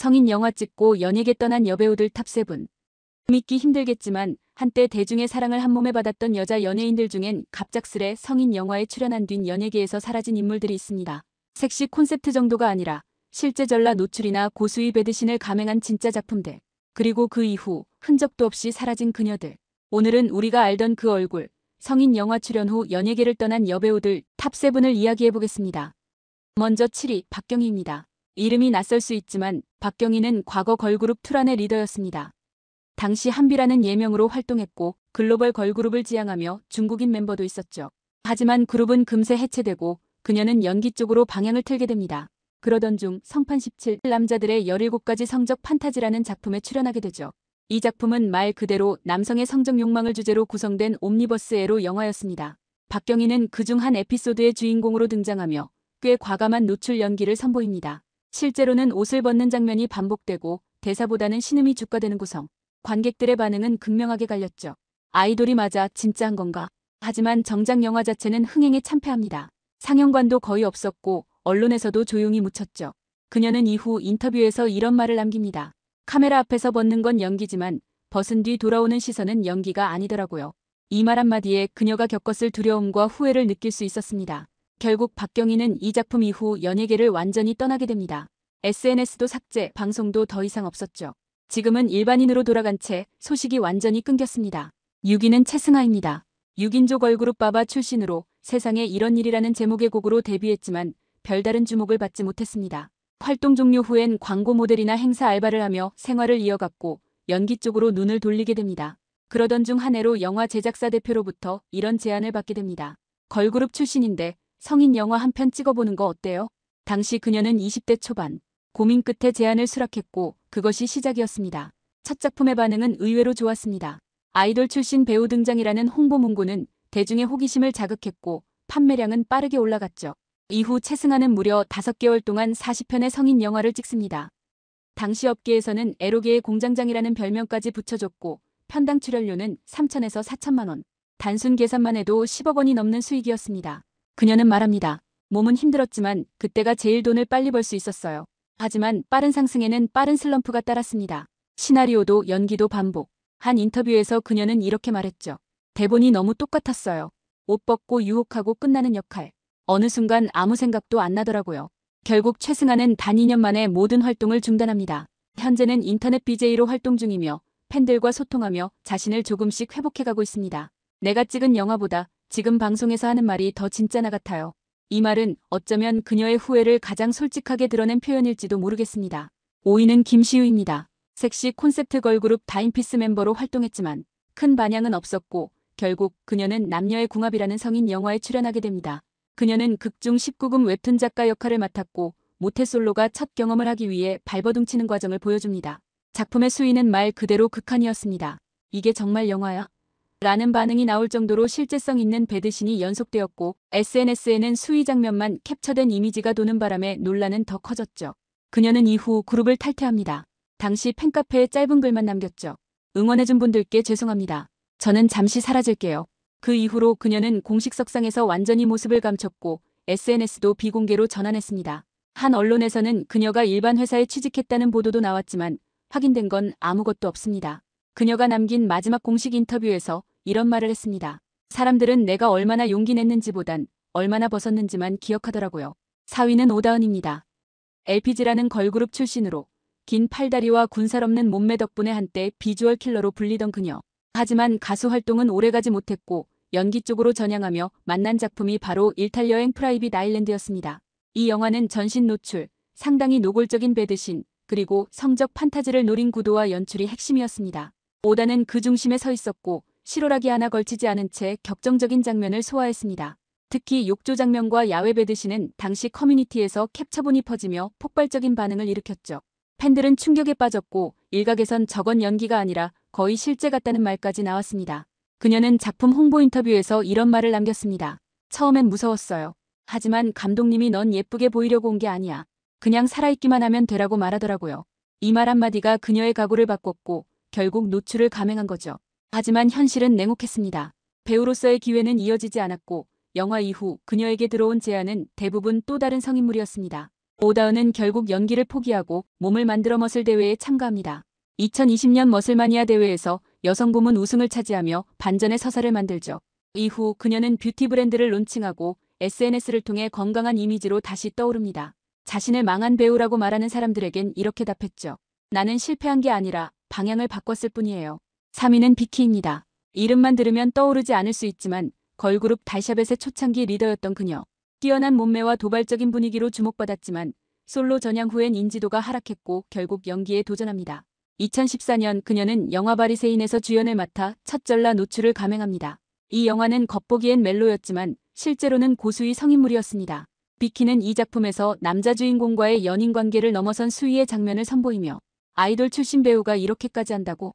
성인 영화 찍고 연예계 떠난 여배우들 탑7. 믿기 힘들겠지만 한때 대중의 사랑을 한몸에 받았던 여자 연예인들 중엔 갑작스레 성인 영화에 출연한 뒤 연예계에서 사라진 인물들이 있습니다. 섹시 콘셉트 정도가 아니라 실제 전라 노출이나 고수위 배드신을 감행한 진짜 작품들. 그리고 그 이후 흔적도 없이 사라진 그녀들. 오늘은 우리가 알던 그 얼굴, 성인 영화 출연 후 연예계를 떠난 여배우들 탑7을 이야기해보겠습니다. 먼저 7위 박경희입니다. 이름이 낯설 수 있지만 박경희는 과거 걸그룹 투란의 리더였습니다. 당시 한비라는 예명으로 활동했고 글로벌 걸그룹을 지향하며 중국인 멤버도 있었죠. 하지만 그룹은 금세 해체되고 그녀는 연기 쪽으로 방향을 틀게 됩니다. 그러던 중 성판 17 남자들의 17가지 성적 판타지라는 작품에 출연하게 되죠. 이 작품은 말 그대로 남성의 성적 욕망을 주제로 구성된 옴니버스 에로 영화였습니다. 박경희는 그중 한 에피소드의 주인공으로 등장하며 꽤 과감한 노출 연기를 선보입니다. 실제로는 옷을 벗는 장면이 반복되고 대사보다는 신음이 주가되는 구성. 관객들의 반응은 극명하게 갈렸죠. 아이돌이 맞아 진짜 한 건가? 하지만 정작 영화 자체는 흥행에 참패합니다. 상영관도 거의 없었고 언론에서도 조용히 묻혔죠. 그녀는 이후 인터뷰에서 이런 말을 남깁니다. 카메라 앞에서 벗는 건 연기지만 벗은 뒤 돌아오는 시선은 연기가 아니더라고요. 이 말 한마디에 그녀가 겪었을 두려움과 후회를 느낄 수 있었습니다. 결국 박경희는 이 작품 이후 연예계를 완전히 떠나게 됩니다. SNS도 삭제, 방송도 더 이상 없었죠. 지금은 일반인으로 돌아간 채 소식이 완전히 끊겼습니다. 6위는 최승아입니다. 6인조 걸그룹 바바 출신으로 세상에 이런 일이라는 제목의 곡으로 데뷔했지만 별다른 주목을 받지 못했습니다. 활동 종료 후엔 광고 모델이나 행사 알바를 하며 생활을 이어갔고 연기 쪽으로 눈을 돌리게 됩니다. 그러던 중 한 해로 영화 제작사 대표로부터 이런 제안을 받게 됩니다. 걸그룹 출신인데 성인 영화 한 편 찍어보는 거 어때요? 당시 그녀는 20대 초반. 고민 끝에 제안을 수락했고 그것이 시작이었습니다. 첫 작품의 반응은 의외로 좋았습니다. 아이돌 출신 배우 등장이라는 홍보 문구는 대중의 호기심을 자극했고 판매량은 빠르게 올라갔죠. 이후 최승아는 무려 5개월 동안 40편의 성인 영화를 찍습니다. 당시 업계에서는 에로계의 공장장이라는 별명까지 붙여줬고 편당 출연료는 3천에서 4천만 원. 단순 계산만 해도 10억 원이 넘는 수익이었습니다. 그녀는 말합니다. 몸은 힘들었지만 그때가 제일 돈을 빨리 벌 수 있었어요. 하지만 빠른 상승에는 빠른 슬럼프가 따랐습니다. 시나리오도 연기도 반복. 한 인터뷰에서 그녀는 이렇게 말했죠. 대본이 너무 똑같았어요. 옷 벗고 유혹하고 끝나는 역할. 어느 순간 아무 생각도 안 나더라고요. 결국 최승아는 단 2년 만에 모든 활동을 중단합니다. 현재는 인터넷 BJ로 활동 중이며 팬들과 소통하며 자신을 조금씩 회복해가고 있습니다. 내가 찍은 영화보다 지금 방송에서 하는 말이 더 진짜 나 같아요. 이 말은 어쩌면 그녀의 후회를 가장 솔직하게 드러낸 표현일지도 모르겠습니다. 5위는 김시우입니다. 섹시 콘셉트 걸그룹 다인피스 멤버로 활동했지만 큰 반향은 없었고 결국 그녀는 남녀의 궁합이라는 성인 영화에 출연하게 됩니다. 그녀는 극중 19금 웹툰 작가 역할을 맡았고 모태솔로가 첫 경험을 하기 위해 발버둥치는 과정을 보여줍니다. 작품의 수위는 말 그대로 극한이었습니다. 이게 정말 영화야? 라는 반응이 나올 정도로 실제성 있는 배드신이 연속되었고 SNS에는 수위 장면만 캡처된 이미지가 도는 바람에 논란은 더 커졌죠. 그녀는 이후 그룹을 탈퇴합니다. 당시 팬카페에 짧은 글만 남겼죠. 응원해준 분들께 죄송합니다. 저는 잠시 사라질게요. 그 이후로 그녀는 공식 석상에서 완전히 모습을 감췄고 SNS도 비공개로 전환했습니다. 한 언론에서는 그녀가 일반 회사에 취직했다는 보도도 나왔지만 확인된 건 아무것도 없습니다. 그녀가 남긴 마지막 공식 인터뷰에서 이런 말을 했습니다. 사람들은 내가 얼마나 용기 냈는지보단 얼마나 벗었는지만 기억하더라고요. 4위는 오다은입니다. LPG라는 걸그룹 출신으로 긴 팔다리와 군살 없는 몸매 덕분에 한때 비주얼 킬러로 불리던 그녀. 하지만 가수 활동은 오래가지 못했고 연기 쪽으로 전향하며 만난 작품이 바로 일탈여행 프라이빗 아일랜드였습니다. 이 영화는 전신 노출, 상당히 노골적인 배드신, 그리고 성적 판타지를 노린 구도와 연출이 핵심이었습니다. 오다는 그 중심에 서 있었고 실오라기 하나 걸치지 않은 채 격정적인 장면을 소화했습니다. 특히 욕조 장면과 야외 배드신은 당시 커뮤니티에서 캡처본이 퍼지며 폭발적인 반응을 일으켰죠. 팬들은 충격에 빠졌고 일각에선 저건 연기가 아니라 거의 실제 같다는 말까지 나왔습니다. 그녀는 작품 홍보 인터뷰에서 이런 말을 남겼습니다. 처음엔 무서웠어요. 하지만 감독님이 넌 예쁘게 보이려고 온 게 아니야. 그냥 살아있기만 하면 되라고 말하더라고요. 이 말 한마디가 그녀의 각오를 바꿨고 결국 노출을 감행한 거죠. 하지만 현실은 냉혹했습니다. 배우로서의 기회는 이어지지 않았고 영화 이후 그녀에게 들어온 제안은 대부분 또 다른 성인물이었습니다. 오다은은 결국 연기를 포기하고 몸을 만들어 머슬 대회에 참가합니다. 2020년 머슬마니아 대회에서 여성 부문 우승을 차지하며 반전의 서사를 만들죠. 이후 그녀는 뷰티 브랜드를 론칭하고 SNS를 통해 건강한 이미지로 다시 떠오릅니다. 자신을 망한 배우라고 말하는 사람들에겐 이렇게 답했죠. 나는 실패한 게 아니라 방향을 바꿨을 뿐이에요. 3위는 비키입니다. 이름만 들으면 떠오르지 않을 수 있지만 걸그룹 달샤벳의 초창기 리더였던 그녀. 뛰어난 몸매와 도발적인 분위기로 주목받았지만 솔로 전향 후엔 인지도가 하락했고 결국 연기에 도전합니다. 2014년 그녀는 영화 바리새인에서 주연을 맡아 첫 전라 노출을 감행합니다. 이 영화는 겉보기엔 멜로였지만 실제로는 고수의 성인물이었습니다. 비키는 이 작품에서 남자 주인공과의 연인 관계를 넘어선 수위의 장면을 선보이며 아이돌 출신 배우가 이렇게까지 한다고?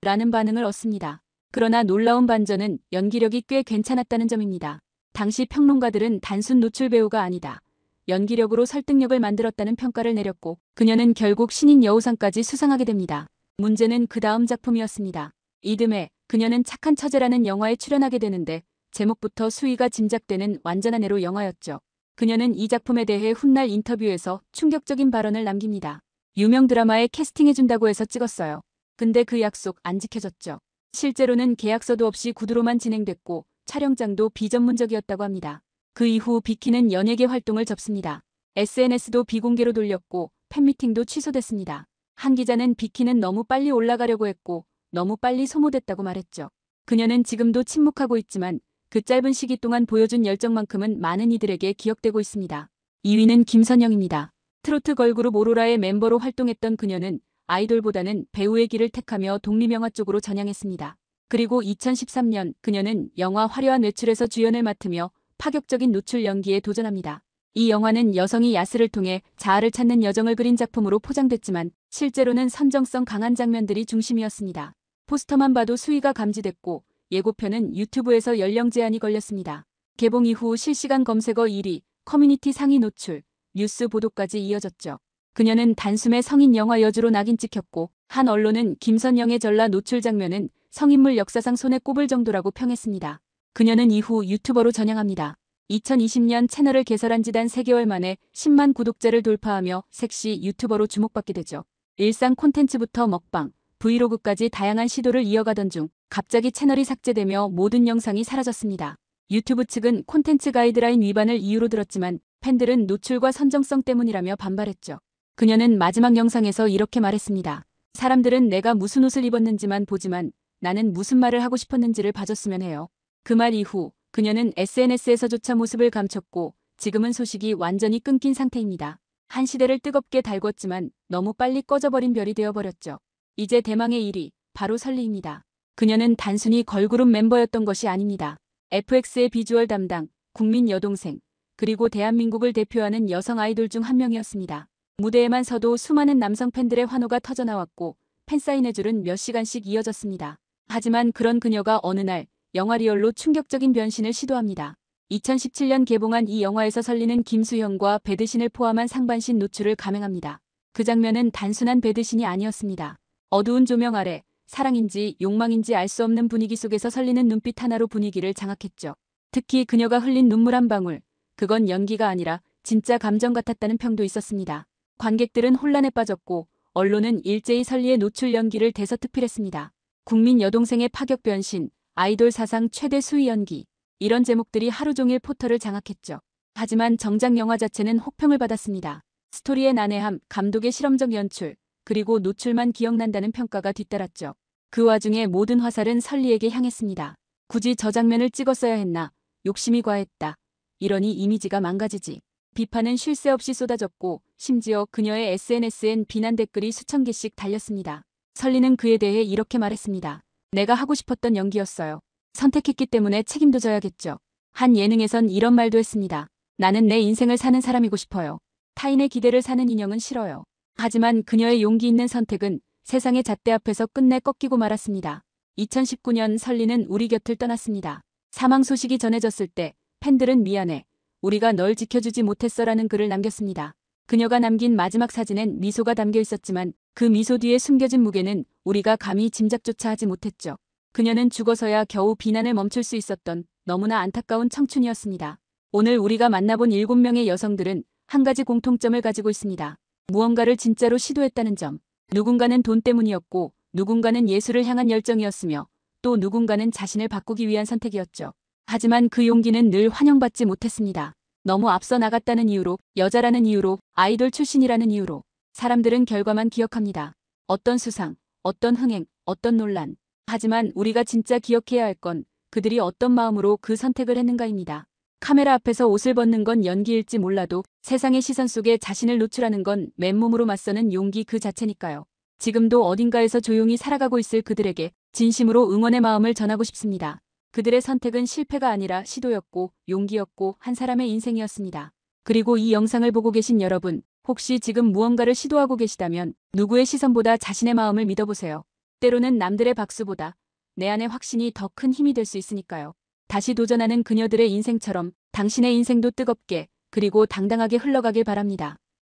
라는 반응을 얻습니다. 그러나 놀라운 반전은 연기력이 꽤 괜찮았다는 점입니다. 당시 평론가들은 단순 노출 배우가 아니다. 연기력으로 설득력을 만들었다는 평가를 내렸고 그녀는 결국 신인 여우상까지 수상하게 됩니다. 문제는 그 다음 작품이었습니다. 이듬해 그녀는 착한 처제라는 영화에 출연하게 되는데 제목부터 수위가 짐작되는 완전한 애로 영화였죠. 그녀는 이 작품에 대해 훗날 인터뷰에서 충격적인 발언을 남깁니다. 유명 드라마에 캐스팅해준다고 해서 찍었어요. 근데 그 약속 안 지켜졌죠. 실제로는 계약서도 없이 구두로만 진행됐고 촬영장도 비전문적이었다고 합니다. 그 이후 비키는 연예계 활동을 접습니다. SNS도 비공개로 돌렸고 팬미팅도 취소됐습니다. 한 기자는 비키는 너무 빨리 올라가려고 했고 너무 빨리 소모됐다고 말했죠. 그녀는 지금도 침묵하고 있지만 그 짧은 시기 동안 보여준 열정만큼은 많은 이들에게 기억되고 있습니다. 2위는 김선영입니다. 트로트 걸그룹 오로라의 멤버로 활동했던 그녀는 아이돌보다는 배우의 길을 택하며 독립영화 쪽으로 전향했습니다. 그리고 2013년 그녀는 영화 화려한 외출에서 주연을 맡으며 파격적인 노출 연기에 도전합니다. 이 영화는 여성이 야스를 통해 자아를 찾는 여정을 그린 작품으로 포장됐지만 실제로는 선정성 강한 장면들이 중심이었습니다. 포스터만 봐도 수위가 감지됐고 예고편은 유튜브에서 연령 제한이 걸렸습니다. 개봉 이후 실시간 검색어 1위, 커뮤니티 상위 노출, 뉴스 보도까지 이어졌죠. 그녀는 단숨에 성인 영화 여주로 낙인 찍혔고 한 언론은 김선영의 전라 노출 장면은 성인물 역사상 손에 꼽을 정도라고 평했습니다. 그녀는 이후 유튜버로 전향합니다. 2020년 채널을 개설한 지 단 3개월 만에 10만 구독자를 돌파하며 섹시 유튜버로 주목받게 되죠. 일상 콘텐츠부터 먹방, 브이로그까지 다양한 시도를 이어가던 중 갑자기 채널이 삭제되며 모든 영상이 사라졌습니다. 유튜브 측은 콘텐츠 가이드라인 위반을 이유로 들었지만 팬들은 노출과 선정성 때문이라며 반발했죠. 그녀는 마지막 영상에서 이렇게 말했습니다. 사람들은 내가 무슨 옷을 입었는지만 보지만 나는 무슨 말을 하고 싶었는지를 봐줬으면 해요. 그 말 이후 그녀는 SNS에서조차 모습을 감췄고 지금은 소식이 완전히 끊긴 상태입니다. 한 시대를 뜨겁게 달궜지만 너무 빨리 꺼져버린 별이 되어버렸죠. 이제 대망의 1위, 바로 설리입니다. 그녀는 단순히 걸그룹 멤버였던 것이 아닙니다. FX의 비주얼 담당, 국민 여동생, 그리고 대한민국을 대표하는 여성 아이돌 중 한 명이었습니다. 무대에만 서도 수많은 남성 팬들의 환호가 터져나왔고 팬사인회 줄은 몇 시간씩 이어졌습니다. 하지만 그런 그녀가 어느 날 영화 리얼로 충격적인 변신을 시도합니다. 2017년 개봉한 이 영화에서 설리는 김수현과 배드신을 포함한 상반신 노출을 감행합니다. 그 장면은 단순한 배드신이 아니었습니다. 어두운 조명 아래 사랑인지 욕망인지 알 수 없는 분위기 속에서 설리는 눈빛 하나로 분위기를 장악했죠. 특히 그녀가 흘린 눈물 한 방울, 그건 연기가 아니라 진짜 감정 같았다는 평도 있었습니다. 관객들은 혼란에 빠졌고 언론은 일제히 설리의 노출 연기를 대서특필했습니다. 국민 여동생의 파격 변신, 아이돌 사상 최대 수위 연기, 이런 제목들이 하루 종일 포털을 장악했죠. 하지만 정작 영화 자체는 혹평을 받았습니다. 스토리의 난해함, 감독의 실험적 연출, 그리고 노출만 기억난다는 평가가 뒤따랐죠. 그 와중에 모든 화살은 설리에게 향했습니다. 굳이 저 장면을 찍었어야 했나, 욕심이 과했다, 이러니 이미지가 망가지지. 비판은 쉴 새 없이 쏟아졌고 심지어 그녀의 SNS엔 비난 댓글이 수천 개씩 달렸습니다. 설리는 그에 대해 이렇게 말했습니다. 내가 하고 싶었던 연기였어요. 선택했기 때문에 책임도 져야겠죠. 한 예능에선 이런 말도 했습니다. 나는 내 인생을 사는 사람이고 싶어요. 타인의 기대를 사는 인형은 싫어요. 하지만 그녀의 용기 있는 선택은 세상의 잣대 앞에서 끝내 꺾이고 말았습니다. 2019년 설리는 우리 곁을 떠났습니다. 사망 소식이 전해졌을 때 팬들은 미안해, 우리가 널 지켜주지 못했어라는 글을 남겼습니다. 그녀가 남긴 마지막 사진엔 미소가 담겨 있었지만 그 미소 뒤에 숨겨진 무게는 우리가 감히 짐작조차 하지 못했죠. 그녀는 죽어서야 겨우 비난을 멈출 수 있었던 너무나 안타까운 청춘이었습니다. 오늘 우리가 만나본 7명의 여성들은 한 가지 공통점을 가지고 있습니다. 무언가를 진짜로 시도했다는 점. 누군가는 돈 때문이었고, 누군가는 예술을 향한 열정이었으며, 또 누군가는 자신을 바꾸기 위한 선택이었죠. 하지만 그 용기는 늘 환영받지 못했습니다. 너무 앞서 나갔다는 이유로, 여자라는 이유로, 아이돌 출신이라는 이유로 사람들은 결과만 기억합니다. 어떤 수상, 어떤 흥행, 어떤 논란. 하지만 우리가 진짜 기억해야 할 건 그들이 어떤 마음으로 그 선택을 했는가입니다. 카메라 앞에서 옷을 벗는 건 연기일지 몰라도 세상의 시선 속에 자신을 노출하는 건 맨몸으로 맞서는 용기 그 자체니까요. 지금도 어딘가에서 조용히 살아가고 있을 그들에게 진심으로 응원의 마음을 전하고 싶습니다. 그들의 선택은 실패가 아니라 시도였고 용기였고 한 사람의 인생이었습니다. 그리고 이 영상을 보고 계신 여러분, 혹시 지금 무언가를 시도하고 계시다면 누구의 시선보다 자신의 마음을 믿어보세요. 때로는 남들의 박수보다 내 안의 확신이 더 큰 힘이 될 수 있으니까요. 다시 도전하는 그녀들의 인생처럼 당신의 인생도 뜨겁게 그리고 당당하게 흘러가길 바랍니다.